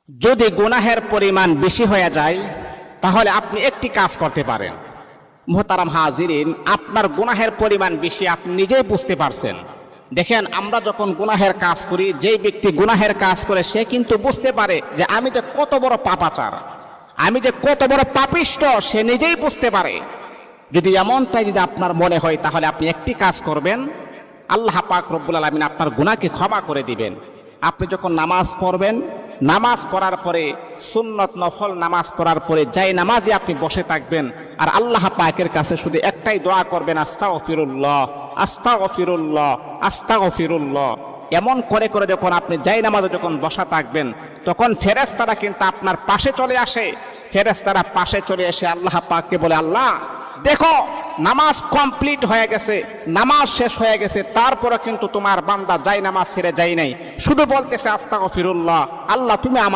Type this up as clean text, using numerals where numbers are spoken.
যদি গুনাহের পরিমাণ বেশি হয়ে যায় তাহলে আপনি একটি কাজ করতে পারেন। মুহতারাম হাজিরিন, আপনার গুনাহের পরিমাণ বেশি আপনি নিজেই বুঝতে পারছেন। দেখেন, আমরা যখন গুনাহের কাজ করি, যেই ব্যক্তি গুনাহের কাজ করে সে কিন্তু বুঝতে পারে যে আমি যে কত বড় পাপাচার, আমি যে কত বড় পাপিষ্ট, সে নিজেই বুঝতে পারে। যদি এমনটাই যদি আপনার মনে হয় তাহলে আপনি একটি কাজ করবেন, আল্লাহ পাক রব্বুল আলামিন আপনার গুনাহকে ক্ষমা করে দিবেন। আপনি যখন নামাজ পড়বেন, নামাজ পড়ার পরে সুন্নত নফল নামাজ পড়ার পরে যাই নামাজে আপনি বসে থাকবেন আর আল্লাহ পাকের কাছে শুধু একটাই দোয়া করবেন, আস্তাগফিরুল্লাহ আস্তাগফিরুল্লাহ আস্তাগফিরুল্লাহ। এমন করে করে যখন আপনি যাই নামাজে যখন বসা থাকবেন, তখন ফেরেশতারা কিন্তু আপনার পাশে চলে আসে। ফেরেশতারা পাশে চলে এসে আল্লাহ পাককে বলে, আল্লাহ দেখো নামাজ কমপ্লিট হয়ে গেছে, নামাজ শেষ হয়ে গেছে, তারপরে কিন্তু তোমার বান্দা যাই নামাজ ছেড়ে যাই নাই, শুধু বলতেছে আস্তাগফিরুল্লাহ, আল্লাহ তুমি